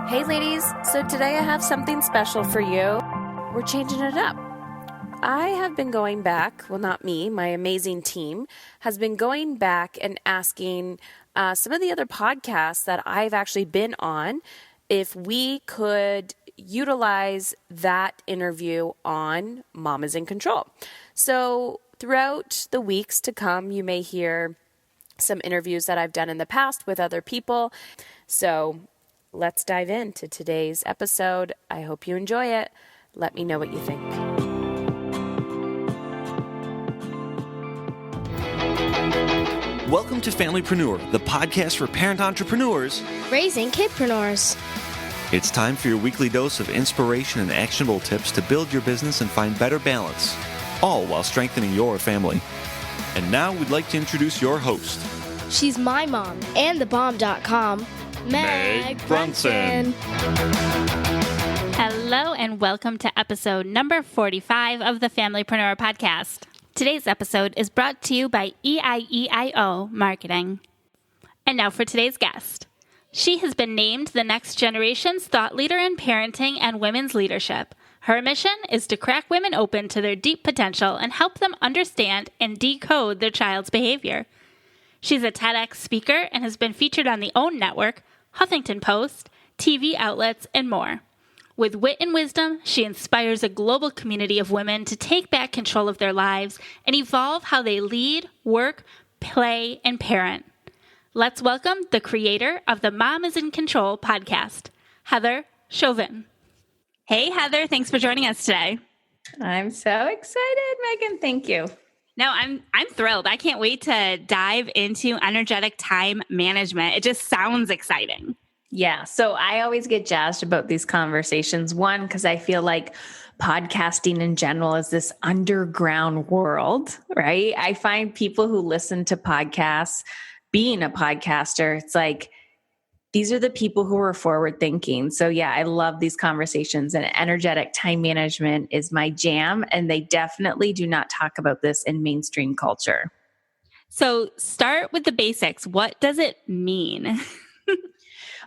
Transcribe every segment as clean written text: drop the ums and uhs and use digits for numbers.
Hey ladies, so today I have something special for you. We're changing it up. I have been going back, well not me, my amazing team has been going back and asking some of the other podcasts that I've actually been on if we could utilize that interview on Mom is in Control. So throughout the weeks to come, you may hear some interviews that I've done in the past with other people. So let's dive into today's episode. I hope you enjoy it. Let me know what you think. Welcome to Familypreneur, the podcast for parent entrepreneurs raising kidpreneurs. It's time for your weekly dose of inspiration and actionable tips to build your business and find better balance, all while strengthening your family. And now we'd like to introduce your host. She's my mom and thebomb.com, Meg Brunson. Hello and welcome to episode number 45 of the Familypreneur podcast. Today's episode is brought to you by EIEIO Marketing. And now for today's guest. She has been named the next generation's thought leader in parenting and women's leadership. Her mission is to crack women open to their deep potential and help them understand and decode their child's behavior. She's a TEDx speaker and has been featured on the OWN Network, Huffington Post, TV outlets, and more. With wit and wisdom, she inspires a global community of women to take back control of their lives and evolve how they lead, work, play, and parent. Let's welcome the creator of the Mom is in Control podcast, Heather Chauvin. Hey, Heather. Thanks for joining us today. I'm so excited, Megan. Thank you. No, I'm thrilled. I can't wait to dive into energetic time management. It just sounds exciting. Yeah. So I always get jazzed about these conversations. One, because I feel like podcasting in general is this underground world, right? I find people who listen to podcasts, being a podcaster, it's like, these are the people who are forward thinking. So yeah, I love these conversations, and energetic time management is my jam. And they definitely do not talk about this in mainstream culture. So start with the basics. What does it mean?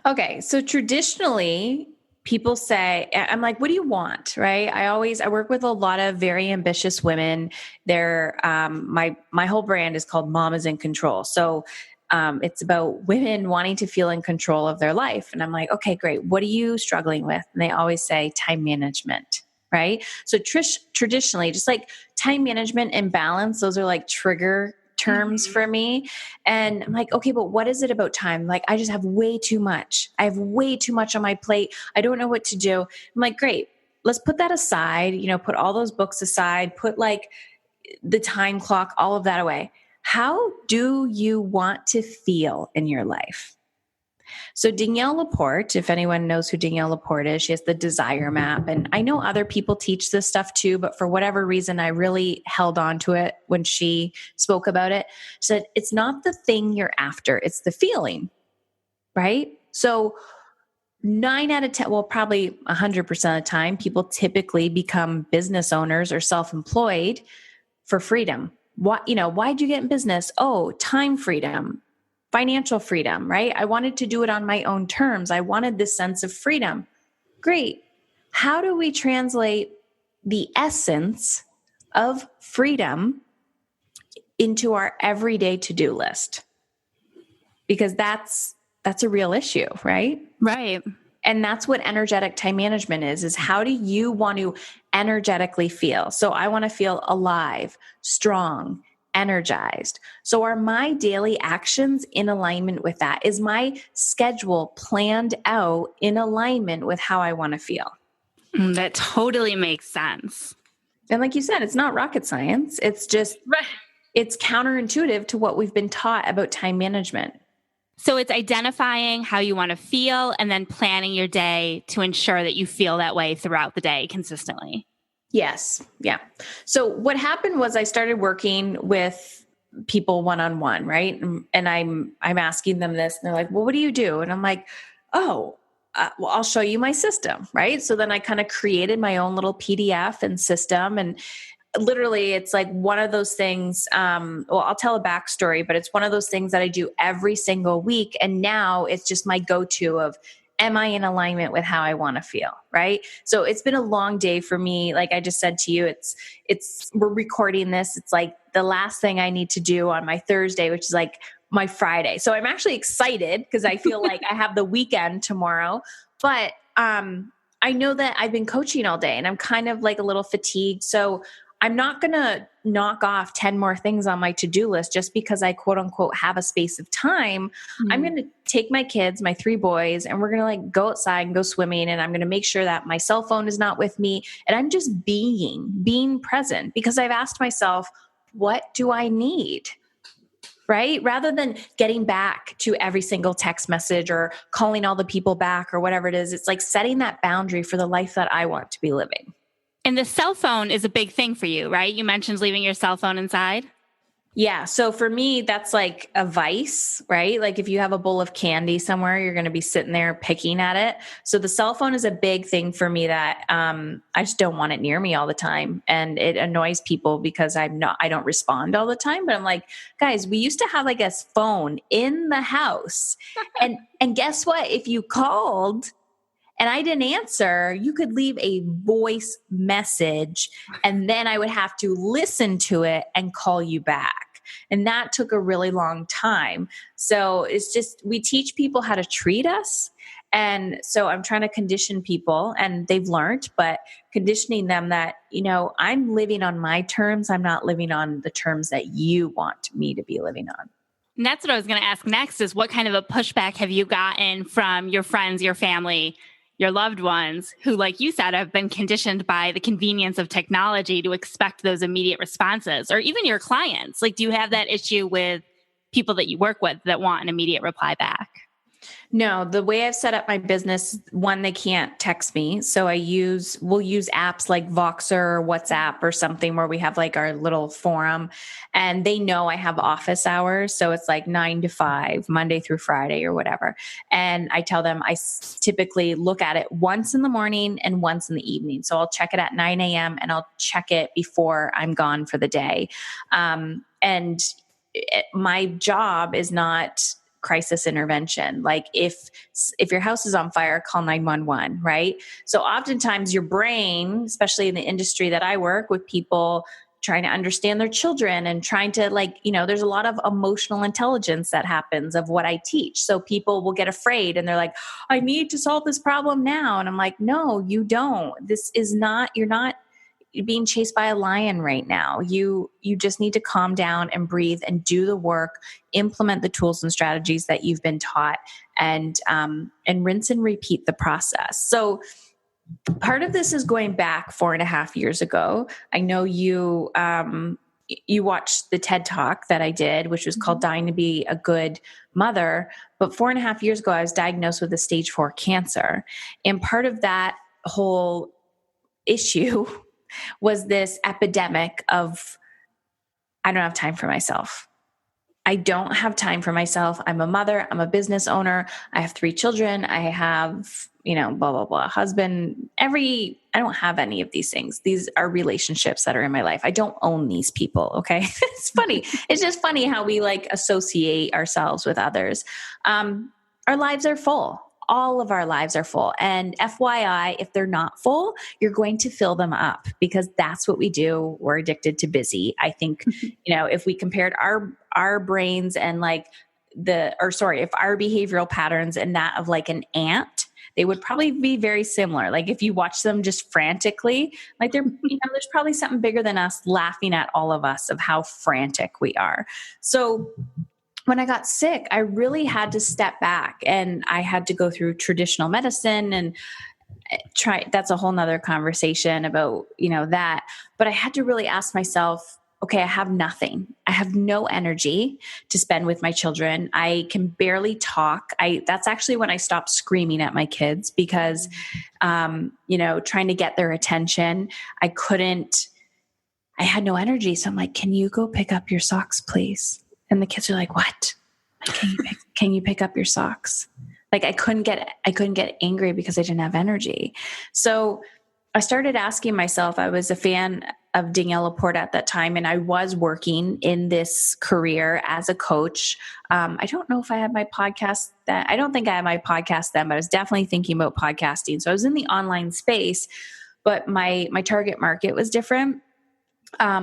Okay. So traditionally people say, I'm like, what do you want? Right. I work with a lot of very ambitious women. They're, my whole brand is called Mom is in Control. So it's about women wanting to feel in control of their life. And I'm like, okay, great. What are you struggling with? And they always say time management, right? So traditionally, just like time management and balance, those are like trigger terms for me. And I'm like, okay, but what is it about time? Like, I just have way too much. I have way too much on my plate. I don't know what to do. I'm like, great. Let's put that aside, put all those books aside, put like the time clock, all of that away. How do you want to feel in your life? So Danielle Laporte, if anyone knows who Danielle Laporte is, she has the desire map. And I know other people teach this stuff too, but for whatever reason, I really held on to it when she spoke about it. She said, it's not the thing you're after, it's the feeling, right? So 9 out of 10, well, probably 100% of the time, people typically become business owners or self-employed for freedom. Why'd you get in business? Oh, time freedom, financial freedom, right? I wanted to do it on my own terms. I wanted this sense of freedom. Great. How do we translate the essence of freedom into our everyday to-do list? Because that's a real issue, right? Right. And that's what energetic time management is how do you want to energetically feel? So I want to feel alive, strong, energized. So are my daily actions in alignment with that? Is my schedule planned out in alignment with how I want to feel? That totally makes sense. And like you said, it's not rocket science. It's just, It's counterintuitive to what we've been taught about time management. So it's identifying how you want to feel and then planning your day to ensure that you feel that way throughout the day consistently. Yes. Yeah. So what happened was I started working with people one-on-one, right? And I'm asking them this and they're like, well, what do you do? And I'm like, well, I'll show you my system, right? So then I kind of created my own little PDF and system, and literally it's like one of those things, I'll tell a backstory, but it's one of those things that I do every single week. And now it's just my go-to of am I in alignment with how I want to feel? Right. So it's been a long day for me. Like I just said to you, we're recording this. It's like the last thing I need to do on my Thursday, which is like my Friday. So I'm actually excited because I feel like I have the weekend tomorrow, but, I know that I've been coaching all day and I'm kind of like a little fatigued. So I'm not going to knock off 10 more things on my to-do list just because I quote unquote have a space of time. I'm going to take my kids, my 3 boys, and we're going to like go outside and go swimming. And I'm going to make sure that my cell phone is not with me. And I'm just being present because I've asked myself, what do I need? Right? Rather than getting back to every single text message or calling all the people back or whatever it is, it's like setting that boundary for the life that I want to be living. And the cell phone is a big thing for you, right? You mentioned leaving your cell phone inside. Yeah. So for me, that's like a vice, right? Like if you have a bowl of candy somewhere, you're going to be sitting there picking at it. So the cell phone is a big thing for me that I just don't want it near me all the time. And it annoys people because I don't respond all the time. But I'm like, guys, we used to have like a phone in the house. And guess what? If you called and I didn't answer, you could leave a voice message and then I would have to listen to it and call you back. And that took a really long time. So it's just, we teach people how to treat us. And so I'm trying to condition people and they've learned, but conditioning them that, I'm living on my terms. I'm not living on the terms that you want me to be living on. And that's what I was going to ask next is what kind of a pushback have you gotten from your friends, your family, your loved ones who, like you said, have been conditioned by the convenience of technology to expect those immediate responses, or even your clients? Like, do you have that issue with people that you work with that want an immediate reply back? No, the way I've set up my business, one, they can't text me. So we'll use apps like Voxer or WhatsApp or something where we have like our little forum and they know I have office hours. So it's like 9 to 5, Monday through Friday or whatever. And I tell them I typically look at it once in the morning and once in the evening. So I'll check it at 9 a.m. and I'll check it before I'm gone for the day. My job is not crisis intervention. Like if your house is on fire, call 911, right? So oftentimes your brain, especially in the industry that I work with, people trying to understand their children and trying to there's a lot of emotional intelligence that happens of what I teach. So people will get afraid and they're like, I need to solve this problem now. And I'm like, no, you don't. You're not being chased by a lion right now. You just need to calm down and breathe and do the work, implement the tools and strategies that you've been taught, and rinse and repeat the process. So part of this is going back 4.5 years ago. I know you watched the TED Talk that I did, which was called Dying to Be a Good Mother. But 4.5 years ago, I was diagnosed with a stage 4 cancer. And part of that whole issue was this epidemic of, I don't have time for myself. I don't have time for myself. I'm a mother. I'm a business owner. I have 3 children. I have, blah, blah, blah, husband. I don't have any of these things. These are relationships that are in my life. I don't own these people. Okay. It's funny. It's just funny how we associate ourselves with others. Our lives are full. All of our lives are full. And FYI, if they're not full, you're going to fill them up because that's what we do. We're addicted to busy. I think, if we compared our brains and if our behavioral patterns and that of like an ant, they would probably be very similar. Like if you watch them just frantically, there's probably something bigger than us laughing at all of us of how frantic we are. So when I got sick, I really had to step back and I had to go through traditional medicine and that's a whole nother conversation about, that. But I had to really ask myself, okay, I have nothing. I have no energy to spend with my children. I can barely talk. That's actually when I stopped screaming at my kids because, trying to get their attention, I had no energy. So I'm like, can you go pick up your socks, please? And the kids are like, what? Can you pick up your socks? Like I couldn't get angry because I didn't have energy. So I started asking myself, I was a fan of Danielle Laporte at that time, and I was working in this career as a coach. I don't know if I had my podcast then. I don't think I had my podcast then, but I was definitely thinking about podcasting. So I was in the online space, but my target market was different.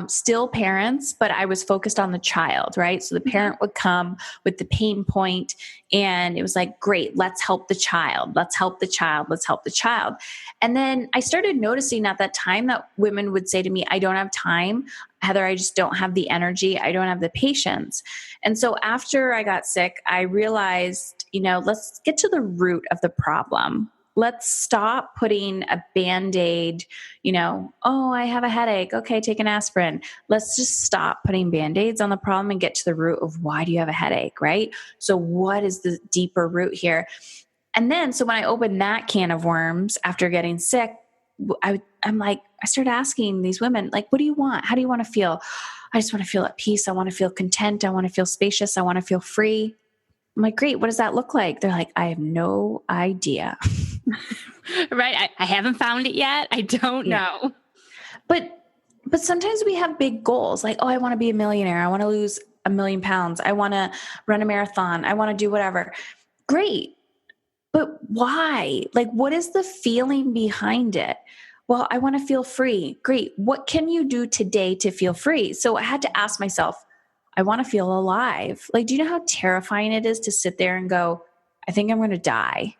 Still parents, but I was focused on the child, right? So the parent would come with the pain point, and it was like, great, let's help the child. Let's help the child. Let's help the child. And then I started noticing at that time that women would say to me, I don't have time. Heather, I just don't have the energy. I don't have the patience. And so after I got sick, I realized, let's get to the root of the problem. Let's stop putting a Band-Aid, oh, I have a headache. Okay, take an aspirin. Let's just stop putting Band-Aids on the problem and get to the root of why do you have a headache, right? So what is the deeper root here? And then, so when I opened that can of worms after getting sick, I started asking these women, like, what do you want? How do you want to feel? I just want to feel at peace. I want to feel content. I want to feel spacious. I want to feel free. I'm like, great. What does that look like? They're like, I have no idea. Right. I haven't found it yet. I don't know. But sometimes we have big goals like, oh, I want to be a millionaire. I want to lose 1 million pounds. I want to run a marathon. I want to do whatever. Great. But why? Like, what is the feeling behind it? Well, I want to feel free. Great. What can you do today to feel free? So I had to ask myself, I want to feel alive. Like, do you know how terrifying it is to sit there and go, I think I'm going to die,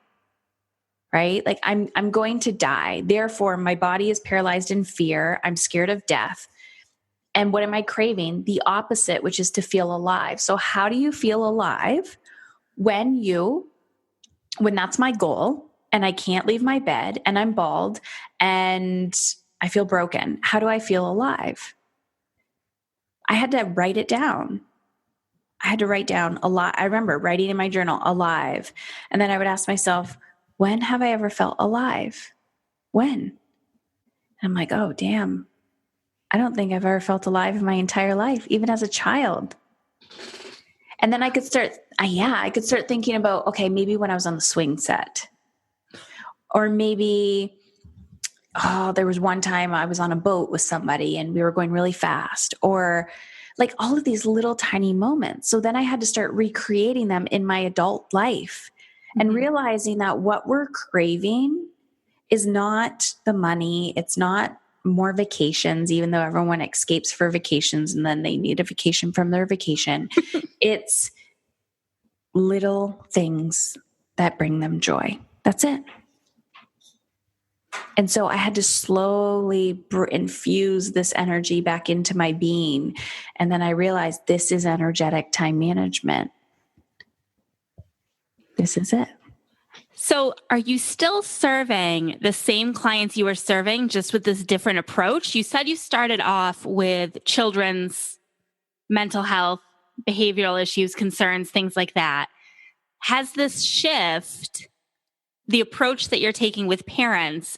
right? Like I'm going to die. Therefore, my body is paralyzed in fear. I'm scared of death. And what am I craving? The opposite, which is to feel alive. So how do you feel alive when that's my goal and I can't leave my bed and I'm bald and I feel broken? How do I feel alive? I had to write it down. I had to write down a lot. I remember writing in my journal, alive. And then I would ask myself, when have I ever felt alive? When? And I'm like, oh, damn. I don't think I've ever felt alive in my entire life, even as a child. And then I could start thinking about, okay, maybe when I was on the swing set, or maybe, there was one time I was on a boat with somebody and we were going really fast, or like all of these little tiny moments. So then I had to start recreating them in my adult life and realizing that what we're craving is not the money. It's not more vacations, even though everyone escapes for vacations and then they need a vacation from their vacation. It's little things that bring them joy. That's it. And so I had to slowly infuse this energy back into my being. And then I realized this is energetic time management. This is it. So are you still serving the same clients you were serving, just with this different approach? You said you started off with children's mental health, behavioral issues, concerns, things like that. Has this shift, the approach that you're taking with parents,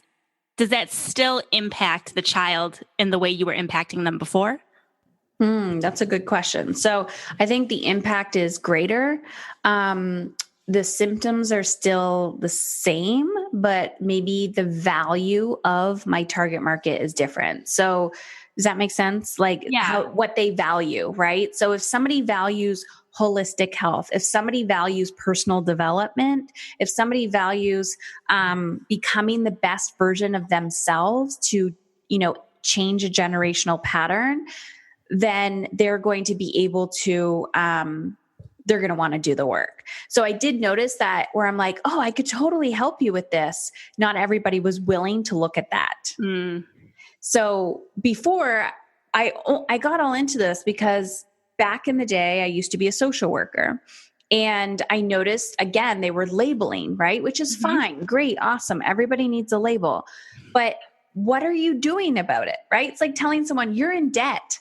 does that still impact the child in the way you were impacting them before? That's a good question. So I think the impact is greater. The symptoms are still the same, but maybe the value of my target market is different. So does that make sense? Like what they value, right? So if somebody values holistic health, if somebody values personal development, if somebody values becoming the best version of themselves to, change a generational pattern, then they're going to be able to, they're going to want to do the work. So I did notice that where I'm like, oh, I could totally help you with this. Not everybody was willing to look at that. So before I got all into this because back in the day, I used to be a social worker, and I noticed again, they were labeling, right? Which is fine. Great. Awesome. Everybody needs a label, but what are you doing about it? Right? It's like telling someone you're in debt.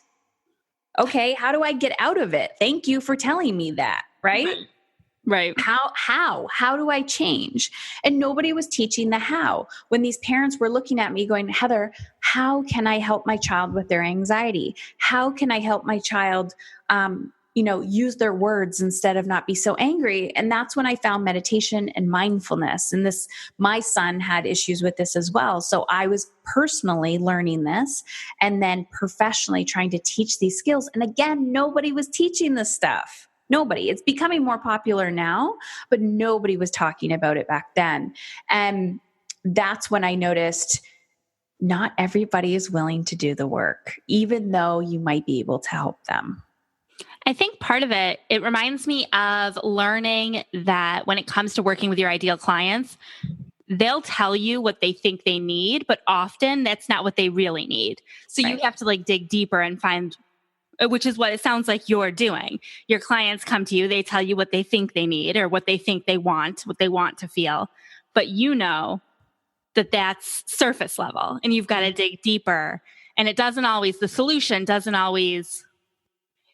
Okay. How do I get out of it? Thank you for telling me that. Right. Right. How do I change? And nobody was teaching the how. When these parents were looking at me going, Heather, how can I help my child with their anxiety? How can I help my child use their words instead of not be so angry. And that's when I found meditation and mindfulness. And my son had issues with this as well. So I was personally learning this and then professionally trying to teach these skills. And again, nobody was teaching this stuff. Nobody. It's becoming more popular now, but nobody was talking about it back then. And that's when I noticed not everybody is willing to do the work, even though you might be able to help them. I think part of it reminds me of learning that when it comes to working with your ideal clients, they'll tell you what they think they need, but often that's not what they really need. So you have to dig deeper and find, which is what it sounds like you're doing. Your clients come to you, they tell you what they think they need or what they think they want, what they want to feel. But that that's surface level and you've got to dig deeper. And the solution doesn't always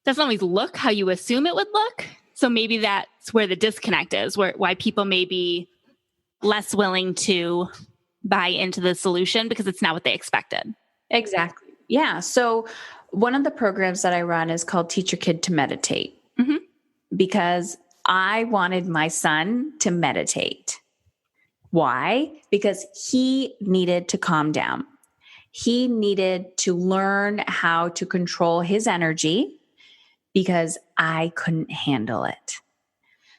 look how you assume it would look. So maybe that's where the disconnect is, why people may be less willing to buy into the solution because it's not what they expected. Exactly. Yeah. So one of the programs that I run is called Teach Your Kid to Meditate, because I wanted my son to meditate. Why? Because he needed to calm down. He needed to learn how to control his energy because I couldn't handle it.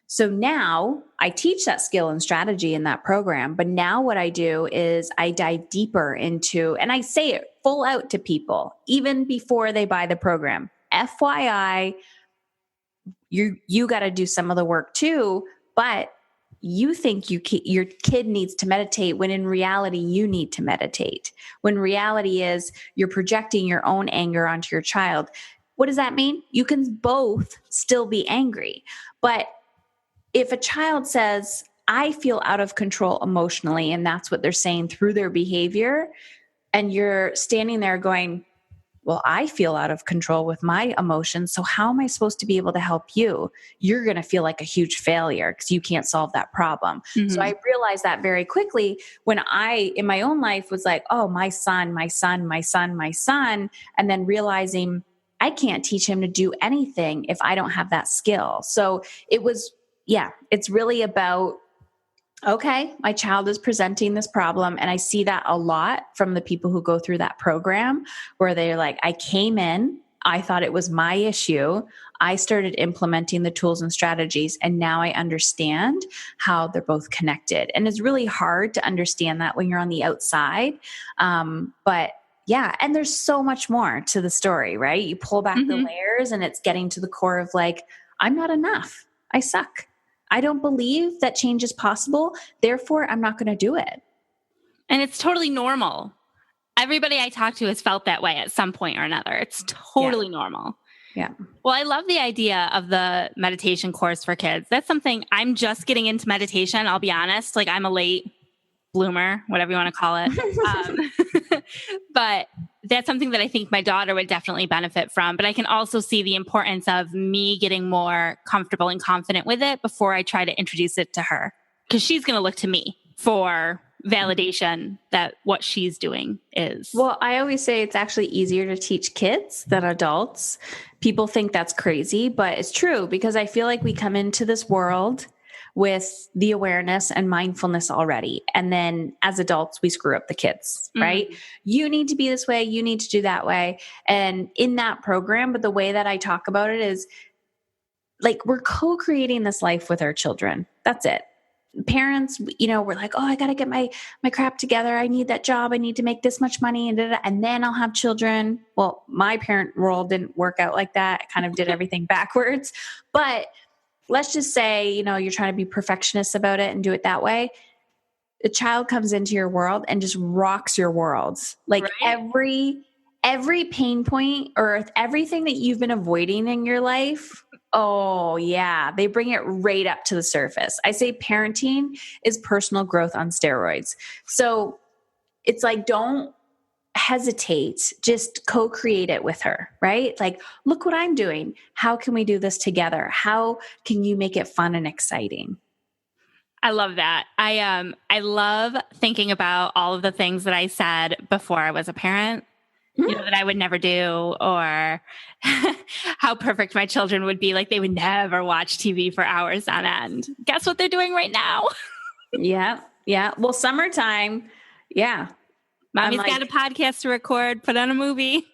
So now I teach that skill and strategy in that program. But now what I do is I dive deeper into, and I say it full out to people, even before they buy the program. FYI, you got to do some of the work too, but you think your kid needs to meditate when in reality, you need to meditate. When reality is you're projecting your own anger onto your child. What does that mean? You can both still be angry. But if a child says, I feel out of control emotionally, and that's what they're saying through their behavior, and you're standing there going, well, I feel out of control with my emotions, so how am I supposed to be able to help you? You're going to feel like a huge failure because you can't solve that problem. Mm-hmm. So I realized that very quickly when I, in my own life, was like, oh, my son, and then realizing I can't teach him to do anything if I don't have that skill. So it's really about, okay, my child is presenting this problem. And I see that a lot from the people who go through that program where they're like, I came in, I thought it was my issue. I started implementing the tools and strategies, and now I understand how they're both connected. And it's really hard to understand that when you're on the outside. But yeah, and there's so much more to the story, right? You pull back the layers and it's getting to the core of I'm not enough. I suck. I don't believe that change is possible. Therefore, I'm not going to do it. And it's totally normal. Everybody I talk to has felt that way at some point or another. It's totally normal. Yeah. Well, I love the idea of the meditation course for kids. That's something I'm just getting into meditation. I'll be honest. I'm a late bloomer, whatever you want to call it. But that's something that I think my daughter would definitely benefit from. But I can also see the importance of me getting more comfortable and confident with it before I try to introduce it to her. Because she's going to look to me for validation that what she's doing is. Well, I always say it's actually easier to teach kids than adults. People think that's crazy, but it's true because I feel like we come into this world with the awareness and mindfulness already. And then as adults, we screw up the kids, right? You need to be this way. You need to do that way. And in that program, but the way that I talk about it is we're co-creating this life with our children. That's it. Parents, we're like, oh, I got to get my crap together. I need that job. I need to make this much money and then I'll have children. Well, my parent role didn't work out like that. I kind of did everything backwards, but let's just say, you're trying to be perfectionist about it and do it that way. The child comes into your world and just rocks your world. Right? Every pain point or everything that you've been avoiding in your life. Oh yeah. They bring it right up to the surface. I say parenting is personal growth on steroids. So it's don't hesitate, just co-create it with her, right? Look what I'm doing. How can we do this together? How can you make it fun and exciting? I love that. I love thinking about all of the things that I said before I was a parent that I would never do, or how perfect my children would be. Like they would never watch TV for hours on end. Guess what they're doing right now? Yeah. Yeah. Well, summertime. Yeah. Mommy's got a podcast to record, put on a movie.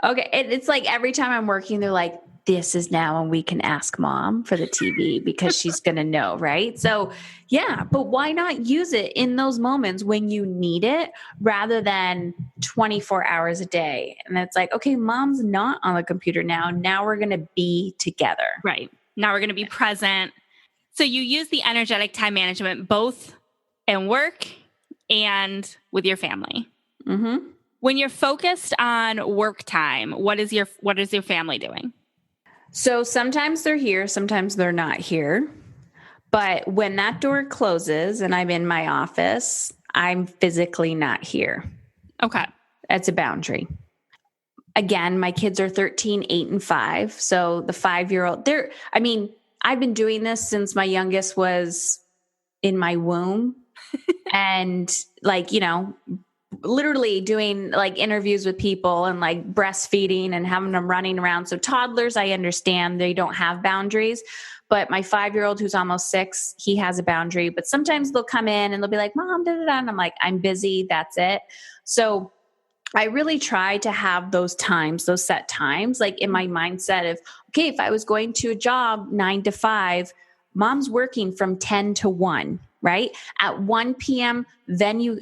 Okay. It's like every time I'm working, they're like, this is now when we can ask mom for the TV because she's going to know. Right. So yeah, but why not use it in those moments when you need it rather than 24 hours a day? And it's like, okay, mom's not on the computer now. Now we're going to be together. Right. Now we're going to be present. So you use the energetic time management both in work and with your family. Mm-hmm. When you're focused on work time, what is your family doing? So sometimes they're here, sometimes they're not here. But when that door closes and I'm in my office, I'm physically not here. Okay. That's a boundary. Again, my kids are 13, 8, and 5. So the 5-year-old, I've been doing this since my youngest was in my womb. And literally doing like interviews with people and like breastfeeding and having them running around. So toddlers, I understand they don't have boundaries, but my 5-year-old who's almost 6, he has a boundary, but sometimes they'll come in and they'll be like, Mom, da, da, da. And I'm like, I'm busy. That's it. So I really try to have those times, those set times, like in my mindset of, okay, if I was going to a job 9 to 5, mom's working from 10 to 1. Right? At 1 p.m., then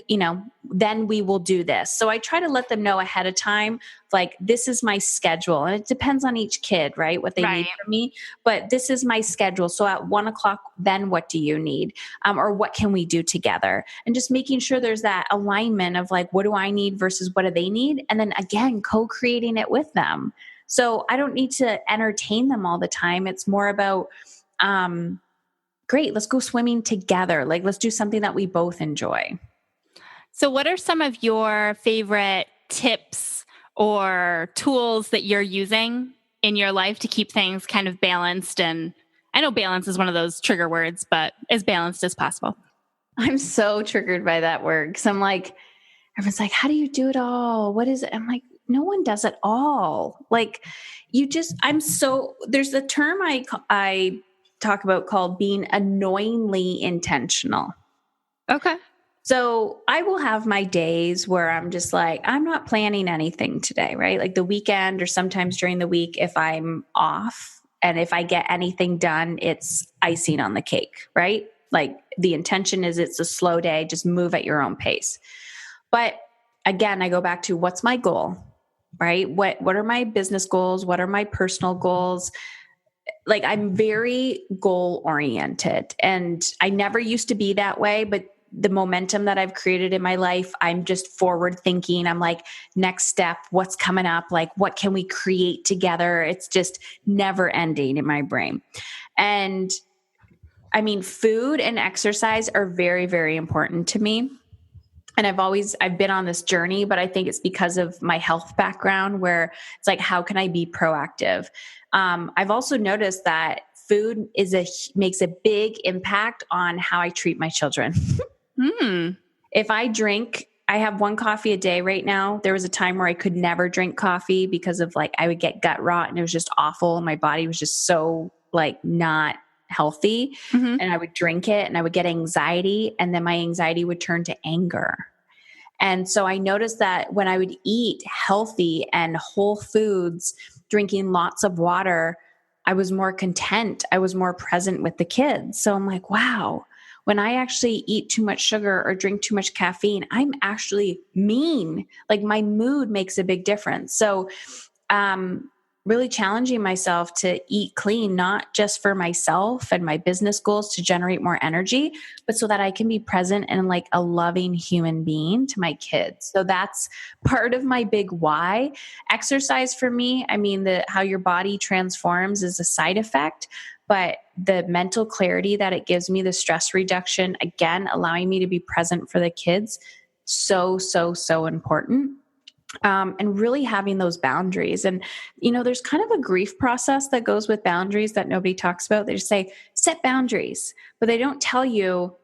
then we will do this. So I try to let them know ahead of time, like, this is my schedule. And it depends on each kid, right? What they need from me. But this is my schedule. So at 1 o'clock, then what do you need? Or what can we do together? And just making sure there's that alignment of like, what do I need versus what do they need? And then again, co-creating it with them. So I don't need to entertain them all the time. It's more about, great, let's go swimming together. Like, let's do something that we both enjoy. So what are some of your favorite tips or tools that you're using in your life to keep things kind of balanced? And I know balance is one of those trigger words, but as balanced as possible. I'm so triggered by that word because I'm like, everyone's like, how do you do it all? What is it? I'm like, no one does it all. Like there's the term I talk about called being annoyingly intentional. Okay. So I will have my days where I'm just like, I'm not planning anything today, right? Like the weekend or sometimes during the week, if I'm off and if I get anything done, it's icing on the cake, right? Like the intention is it's a slow day, just move at your own pace. But again, I go back to what's my goal, right? What are my business goals? What are my personal goals? Like I'm very goal oriented and I never used to be that way, but the momentum that I've created in my life, I'm just forward thinking. I'm like, next step, what's coming up? Like, what can we create together? It's just never ending in my brain. And I mean, food and exercise are very, very important to me. And I've been on this journey, but I think it's because of my health background where it's like, how can I be proactive? I've also noticed that food makes a big impact on how I treat my children. If I drink, I have 1 coffee a day right now. There was a time where I could never drink coffee because of like, I would get gut rot and it was just awful. And my body was just so like not healthy. And I would drink it and I would get anxiety. And then my anxiety would turn to anger. And so I noticed that when I would eat healthy and whole foods, drinking lots of water, I was more content. I was more present with the kids. So I'm like, wow, when I actually eat too much sugar or drink too much caffeine, I'm actually mean. Like my mood makes a big difference. So, really challenging myself to eat clean, not just for myself and my business goals to generate more energy, but so that I can be present and like a loving human being to my kids. So that's part of my big why. Exercise for me, I mean, how your body transforms is a side effect, but the mental clarity that it gives me, the stress reduction, again, allowing me to be present for the kids, so, so, so important. And really having those boundaries. And, there's kind of a grief process that goes with boundaries that nobody talks about. They just say, set boundaries, but they don't tell you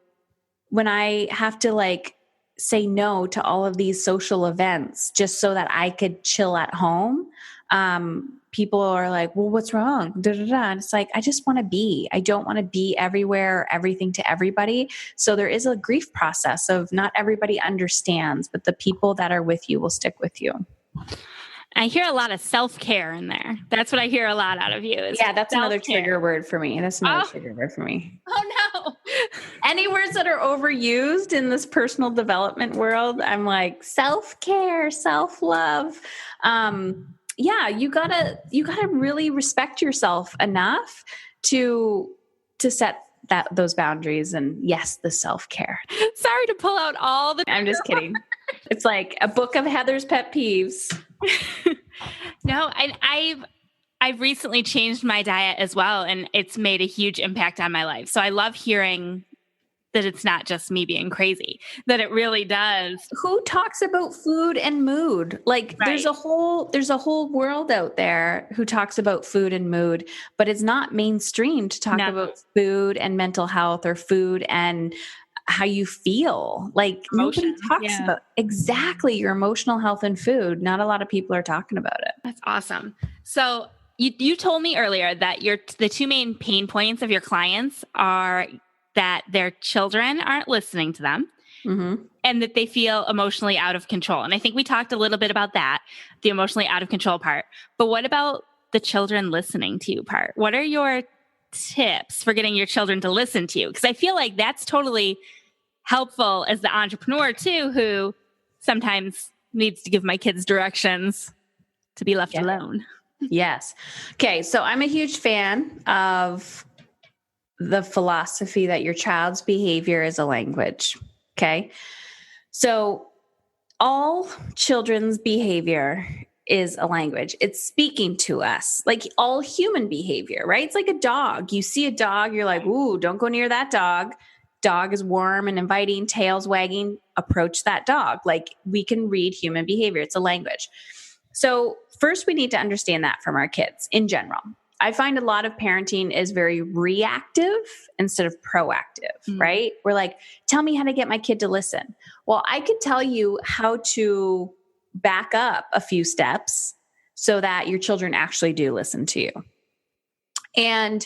when I have to like say no to all of these social events just so that I could chill at home. People are like, well, what's wrong? Da, da, da. And it's like, I just want to be. I don't want to be everywhere, everything to everybody. So there is a grief process of not everybody understands, but the people that are with you will stick with you. I hear a lot of self-care in there. That's what I hear a lot out of you. Yeah, that's another trigger word for me. That's another trigger word for me. Oh, no. Any words that are overused in this personal development world, I'm like, self-care, self-love. Yeah, you gotta really respect yourself enough to set those boundaries, and yes, the self-care. Sorry to pull out all the... I'm just kidding. It's like a book of Heather's pet peeves. No, and I've recently changed my diet as well, and it's made a huge impact on my life. So I love hearing that it's not just me being crazy, that it really does. Who talks about food and mood? Like Right. there's a whole world out there who talks about food and mood, but it's not mainstream to talk about food and mental health, or food and how you feel. Like nobody talks about exactly your emotional health and food. Not a lot of people are talking about it. That's awesome. So you told me earlier that the two main pain points of your clients are that their children aren't listening to them, and that they feel emotionally out of control. And I think we talked a little bit about that, the emotionally out of control part. But what about the children listening to you part? What are your tips for getting your children to listen to you? Because I feel like that's totally helpful as the entrepreneur too, who sometimes needs to give my kids directions to be left alone. Yes. Okay. So I'm a huge fan of the philosophy that your child's behavior is a language. Okay. So all children's behavior is a language. It's speaking to us, like all human behavior, right? It's like a dog. You see a dog, you're like, ooh, don't go near that dog. Dog is warm and inviting, tails wagging, approach that dog. Like we can read human behavior. It's a language. So first we need to understand that from our kids in general. I find a lot of parenting is very reactive instead of proactive, right? We're like, tell me how to get my kid to listen. Well, I could tell you how to back up a few steps so that your children actually do listen to you. And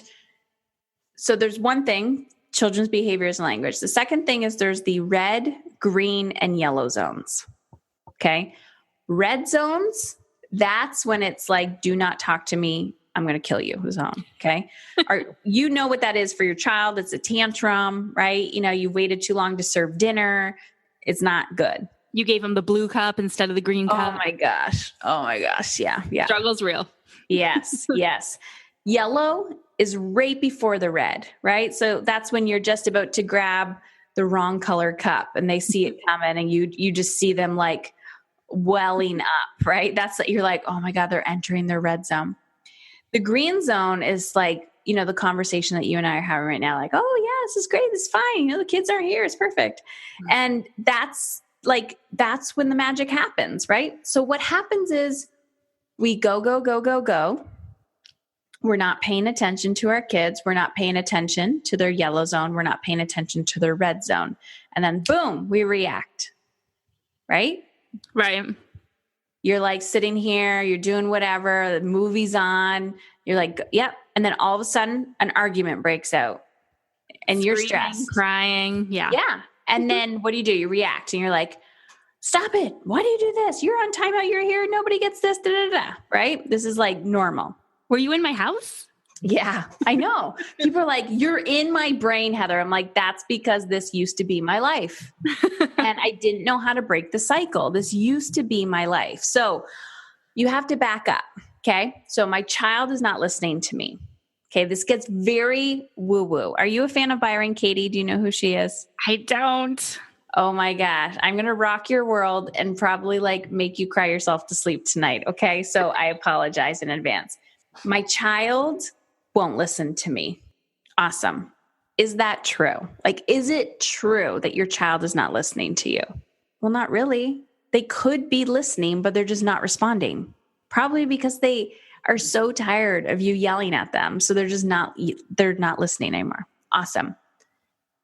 so there's one thing, children's behavior is language. The second thing is there's the red, green, and yellow zones. Okay. Red zones, that's when it's like, do not talk to me. I'm going to kill you. Who's home? Okay. You know what that is for your child. It's a tantrum, right? You know, you waited too long to serve dinner. It's not good. You gave them the blue cup instead of the green cup. Oh my gosh. Yeah. Yeah. Struggle's real. Yes. Yes. Yellow is right before the red, right? So that's when you're just about to grab the wrong color cup and they see it coming and you just see them like welling up, right? You're like, oh my God, they're entering their red zone. The green zone is like, you know, the conversation that you and I are having right now, like, oh yeah, this is great. This is fine. You know, the kids aren't here. It's perfect. And that's when the magic happens, right? So what happens is we go. We're not paying attention to our kids. We're not paying attention to their yellow zone. We're not paying attention to their red zone. And then boom, we react, right? Right. You're like sitting here, you're doing whatever, the movie's on, you're like, yep. And then all of a sudden an argument breaks out and you're stressed. Crying. Yeah. Yeah. And then what do? You react and you're like, stop it. Why do you do this? You're on timeout. You're here. Nobody gets this. Da, da, da. Right? This is like normal. Were you in my house? Yeah, I know. People are like, you're in my brain, Heather. I'm like, that's because this used to be my life. And I didn't know how to break the cycle. This used to be my life. So you have to back up. Okay. So my child is not listening to me. Okay. This gets very woo-woo. Are you a fan of Byron Katie? Do you know who she is? I don't. Oh my gosh. I'm going to rock your world and probably like make you cry yourself to sleep tonight. Okay. So I apologize in advance. My child won't listen to me. Awesome. Is that true? Like, is it true that your child is not listening to you? Well, not really. They could be listening, but they're just not responding. Probably because they are so tired of you yelling at them. So they're not listening anymore. Awesome.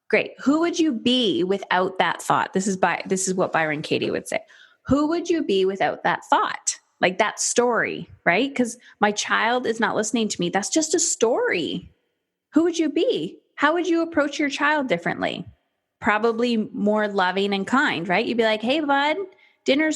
Great. Who would you be without that thought? This is what Byron Katie would say. Who would you be without that thought? Like that story, right? Because my child is not listening to me. That's just a story. Who would you be? How would you approach your child differently? Probably more loving and kind, right? You'd be like, hey, bud, dinner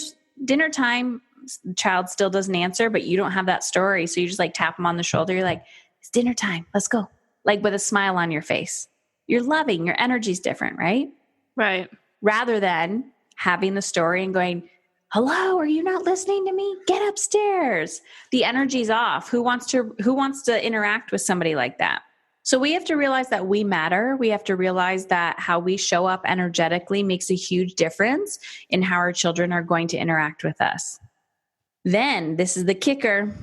time. The child still doesn't answer, but you don't have that story. So you just like tap them on the shoulder. You're like, it's dinner time. Let's go. Like with a smile on your face. You're loving. Your energy's different, right? Right. Rather than having the story and going, hello, are you not listening to me? Get upstairs. The energy's off. Who wants to interact with somebody like that? So we have to realize that we matter. We have to realize that how we show up energetically makes a huge difference in how our children are going to interact with us. Then, this is the kicker.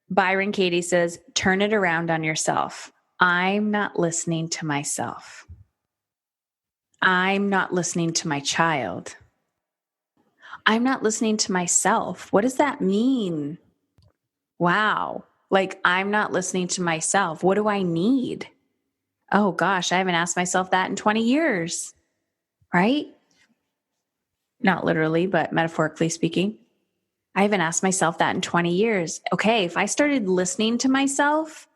Byron Katie says, turn it around on yourself. I'm not listening to myself. I'm not listening to my child. I'm not listening to myself. What does that mean? Wow. Like, I'm not listening to myself. What do I need? Oh gosh, I haven't asked myself that in 20 years, right? Not literally, but metaphorically speaking. I haven't asked myself that in 20 years. Okay, if I started listening to myself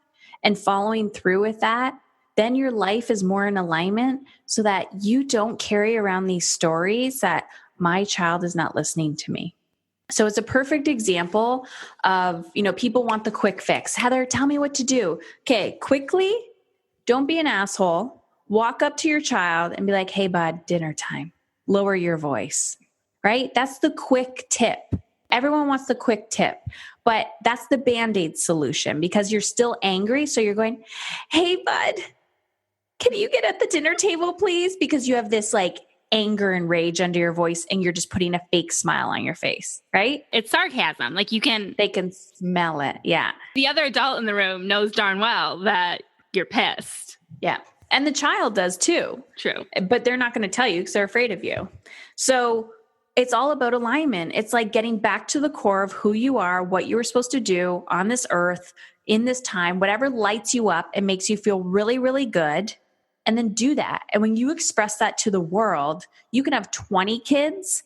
and following through with that, then your life is more in alignment so that you don't carry around these stories that my child is not listening to me. So it's a perfect example of, people want the quick fix. Heather, tell me what to do. Okay, quickly, don't be an asshole. Walk up to your child and be like, hey, bud, dinner time. Lower your voice, right? That's the quick tip. Everyone wants the quick tip, but that's the Band-Aid solution because you're still angry. So you're going, hey, bud, can you get at the dinner table, please? Because you have this like anger and rage under your voice and you're just putting a fake smile on your face, right? It's sarcasm. Like they can smell it. Yeah. The other adult in the room knows darn well that you're pissed. Yeah. And the child does too. True. But they're not going to tell you because they're afraid of you. So it's all about alignment. It's like getting back to the core of who you are, what you were supposed to do on this earth, in this time, whatever lights you up and makes you feel really, really good. And then do that. And when you express that to the world, you can have 20 kids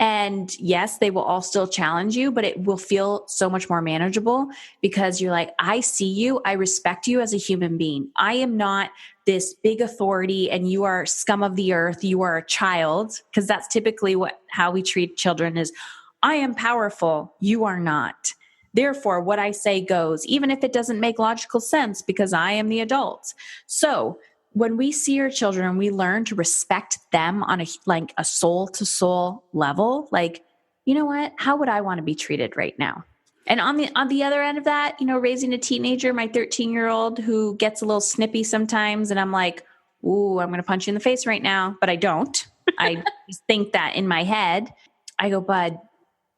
and yes, they will all still challenge you, but it will feel so much more manageable because you're like, I see you. I respect you as a human being. I am not this big authority and you are scum of the earth. You are a child, because that's typically how we treat children is, I am powerful. You are not. Therefore, what I say goes, even if it doesn't make logical sense because I am the adult. So when we see our children, we learn to respect them on a soul to soul level. Like, you know what? How would I want to be treated right now? And on the other end of that, raising a teenager, my 13-year-old who gets a little snippy sometimes, and I'm like, ooh, I'm going to punch you in the face right now, but I don't. I just think that in my head. I go, bud,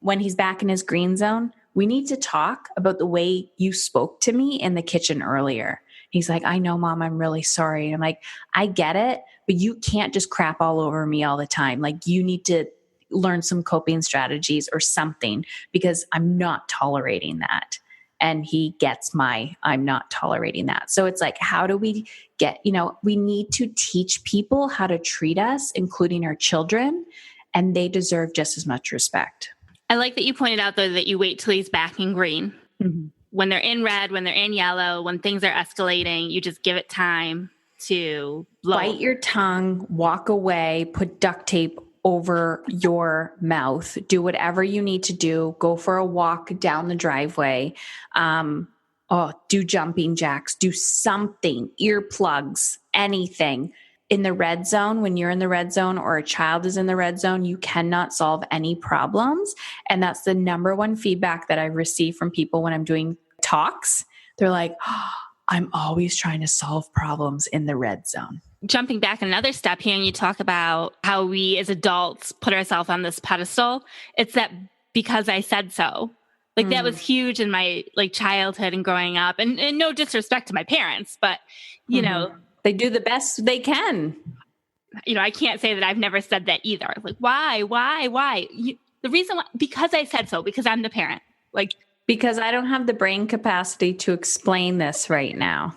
when he's back in his green zone, we need to talk about the way you spoke to me in the kitchen earlier. He's like, I know, Mom, I'm really sorry. And I'm like, I get it, but you can't just crap all over me all the time. Like, you need to learn some coping strategies or something because I'm not tolerating that. And he gets I'm not tolerating that. So it's like, how do we we need to teach people how to treat us, including our children, and they deserve just as much respect. I like that you pointed out, though, that you wait till he's back in green. Mm-hmm. When they're in red, when they're in yellow, when things are escalating, you just give it time to blow. Bite your tongue, walk away, put duct tape over your mouth, do whatever you need to do, go for a walk down the driveway, do jumping jacks, do something, earplugs, anything. In the red zone, when you're in the red zone or a child is in the red zone, you cannot solve any problems. And that's the number one feedback that I receive from people when I'm doing talks. They're like, oh, I'm always trying to solve problems in the red zone. Jumping back another step here, and you talk about how we as adults put ourselves on this pedestal. It's that because I said so. Like that was huge in my childhood and growing up, and no disrespect to my parents, but you know, they do the best they can. I can't say that I've never said that either. Like, why? The reason why, because I said so, because I'm the parent. Because I don't have the brain capacity to explain this right now.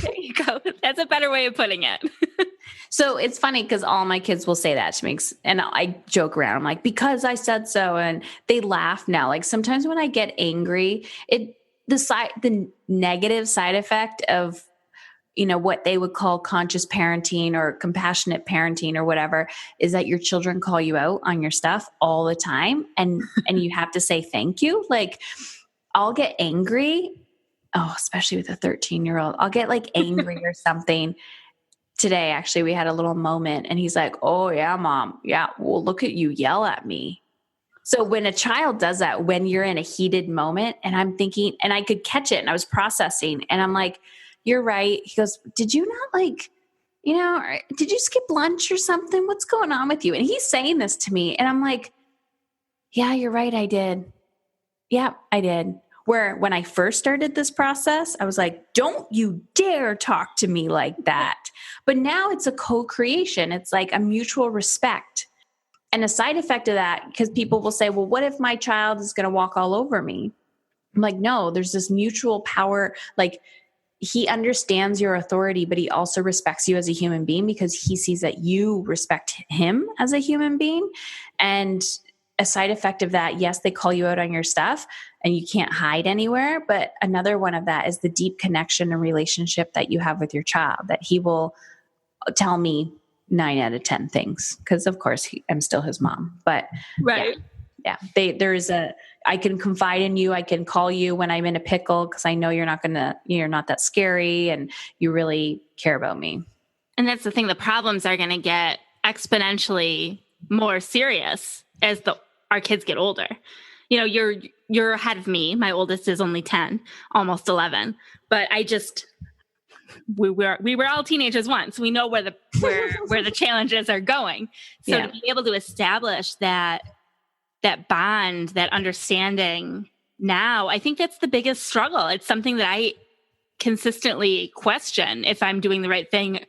There you go. That's a better way of putting it. So it's funny because all my kids will say that to me, and I joke around. I'm like, because I said so, and they laugh now. Like sometimes when I get angry, the negative side effect of what they would call conscious parenting or compassionate parenting or whatever is that your children call you out on your stuff all the time, and you have to say thank you. Like I'll get angry. Oh, especially with a 13-year-old, I'll get like angry or something. Today, actually, we had a little moment and he's like, oh yeah, mom. Yeah. Well, look at you yell at me. So when a child does that, when you're in a heated moment and I'm thinking, and I could catch it and I was processing and I'm like, you're right. He goes, did you not did you skip lunch or something? What's going on with you? And he's saying this to me and I'm like, yeah, you're right. I did. Yeah, I did. Where when I first started this process, I was like, don't you dare talk to me like that. But now it's a co-creation. It's like a mutual respect. And a side effect of that, because people will say, well, what if my child is going to walk all over me? I'm like, no, there's this mutual power. Like he understands your authority, but he also respects you as a human being because he sees that you respect him as a human being. And a side effect of that, yes, they call you out on your stuff and you can't hide anywhere. But another one of that is the deep connection and relationship that you have with your child, that he will tell me 9 out of 10 things. Cause of course I'm still his mom, but Right. Yeah. I can confide in you. I can call you when I'm in a pickle because I know you're not that scary and you really care about me. And that's the thing. The problems are going to get exponentially more serious as our kids get older. You're ahead of me. My oldest is only 10, almost 11. But we were all teenagers once. We know where the challenges are going. So to be able to establish that bond, that understanding now, I think that's the biggest struggle. It's something that I consistently question if I'm doing the right thing.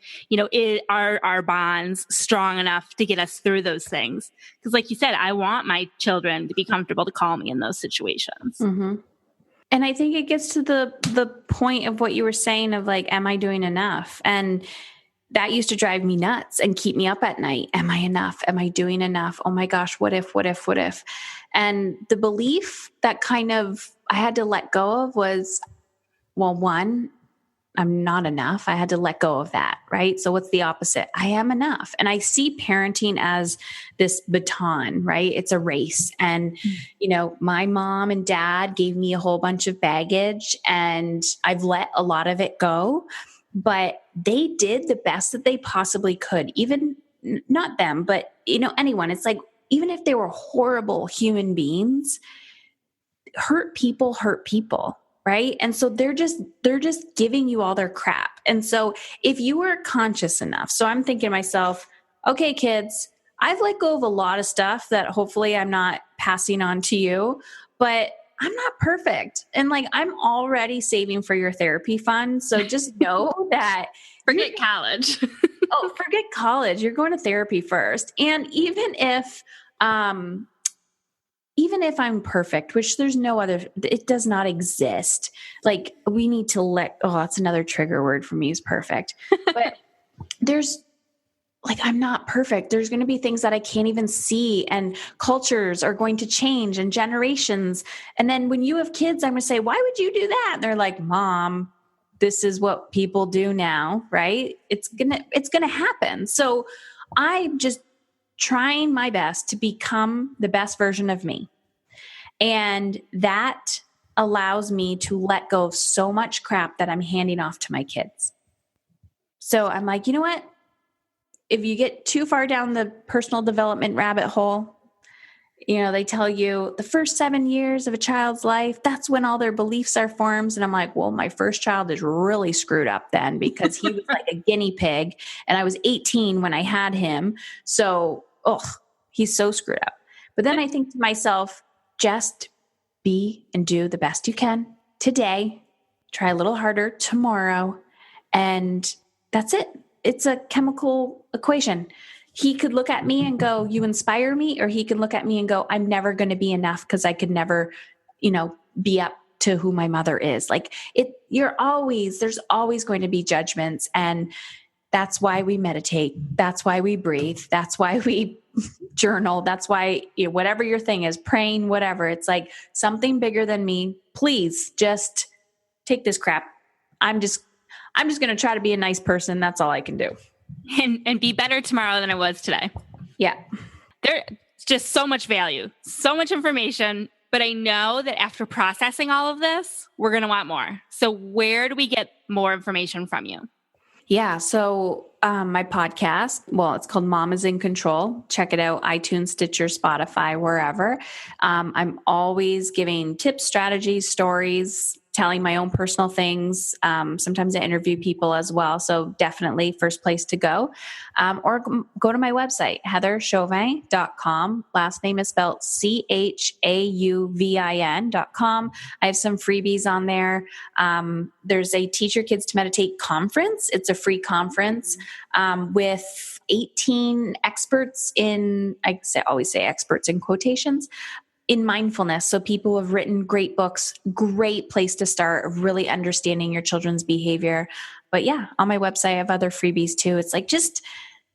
Are our bonds strong enough to get us through those things? Because like you said, I want my children to be comfortable to call me in those situations. Mm-hmm. And I think it gets to the point of what you were saying of like, am I doing enough? And that used to drive me nuts and keep me up at night. Am I enough? Am I doing enough? Oh my gosh, what if? And the belief that kind of I had to let go of was, well, one, I'm not enough. I had to let go of that, right? So what's the opposite? I am enough. And I see parenting as this baton, right? It's a race. And, my mom and dad gave me a whole bunch of baggage and I've let a lot of it go, but they did the best that they possibly could. Even not them, but anyone. It's like, even if they were horrible human beings, hurt people, right? And so they're just giving you all their crap. And so if you were conscious enough, so I'm thinking to myself, okay, kids, I've let go of a lot of stuff that hopefully I'm not passing on to you, but I'm not perfect. And like, I'm already saving for your therapy fund. So just know that forget college. Forget college. You're going to therapy first. And even if I'm perfect, which there's no other, it does not exist. Like we need to that's another trigger word for me is perfect. But I'm not perfect. There's going to be things that I can't even see and cultures are going to change and generations. And then when you have kids, I'm going to say, why would you do that? And they're like, Mom, this is what people do now, right? It's going to happen. So I'm just trying my best to become the best version of me. And that allows me to let go of so much crap that I'm handing off to my kids. So I'm like, you know what? If you get too far down the personal development rabbit hole, they tell you the first 7 years of a child's life, that's when all their beliefs are formed. And I'm like, well, my first child is really screwed up then because he was like a guinea pig and I was 18 when I had him. So, he's so screwed up. But then I think to myself, just be and do the best you can today, try a little harder tomorrow. And that's it. It's a chemical equation. He could look at me and go, you inspire me, or he can look at me and go, I'm never going to be enough because I could never, be up to who my mother is. Like there's always going to be judgments. And That's why we meditate. That's why we breathe. That's why we journal. That's why, whatever your thing is, praying, whatever. It's like something bigger than me. Please just take this crap. I'm just going to try to be a nice person. That's all I can do. And be better tomorrow than I was today. Yeah. There's just so much value, so much information. But I know that after processing all of this, we're going to want more. So where do we get more information from you? Yeah. So my podcast, well, it's called Mom is in Control. Check it out. iTunes, Stitcher, Spotify, wherever. I'm always giving tips, strategies, stories, telling my own personal things. Sometimes I interview people as well. So definitely first place to go. Or go to my website, heatherchauvin.com. Last name is spelled CHAUVIN.com. I have some freebies on there. There's a Teach Your Kids to Meditate conference. It's a free conference with 18 experts always say experts in quotations, in mindfulness. So people who have written great books, great place to start of really understanding your children's behavior. But yeah, on my website, I have other freebies too. It's like, just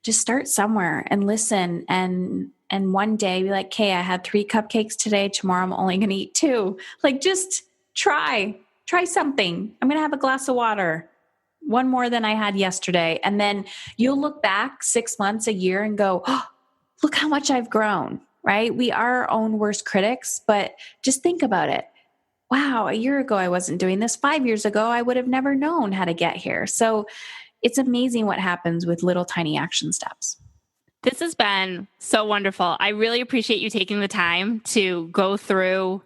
start somewhere and listen. And one day be like, okay, I had 3 cupcakes today. Tomorrow I'm only going to eat 2. Like, just try something. I'm going to have a glass of water, one more than I had yesterday. And then you'll look back 6 months, a year and go, oh, look how much I've grown. Right? We are our own worst critics, but just think about it. Wow, a year ago, I wasn't doing this. 5 years ago, I would have never known how to get here. So it's amazing what happens with little tiny action steps. This has been so wonderful. I really appreciate you taking the time to go through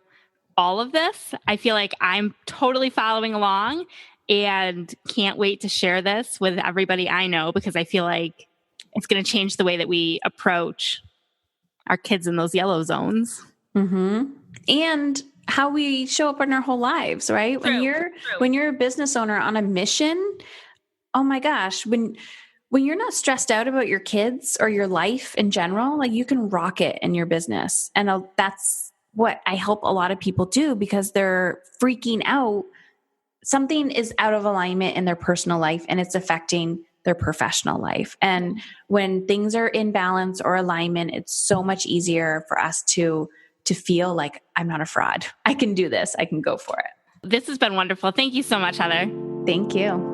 all of this. I feel like I'm totally following along and can't wait to share this with everybody I know, because I feel like it's going to change the way that we approach our kids in those yellow zones. Mm-hmm. And how we show up in our whole lives, right? True. When you're a business owner on a mission, oh my gosh, when you're not stressed out about your kids or your life in general, like, you can rock it in your business. And that's what I help a lot of people do, because they're freaking out. Something is out of alignment in their personal life and it's affecting their professional life. And when things are in balance or alignment, it's so much easier for us to feel like, I'm not a fraud. I can do this. I can go for it. This has been wonderful. Thank you so much, Heather. Thank you.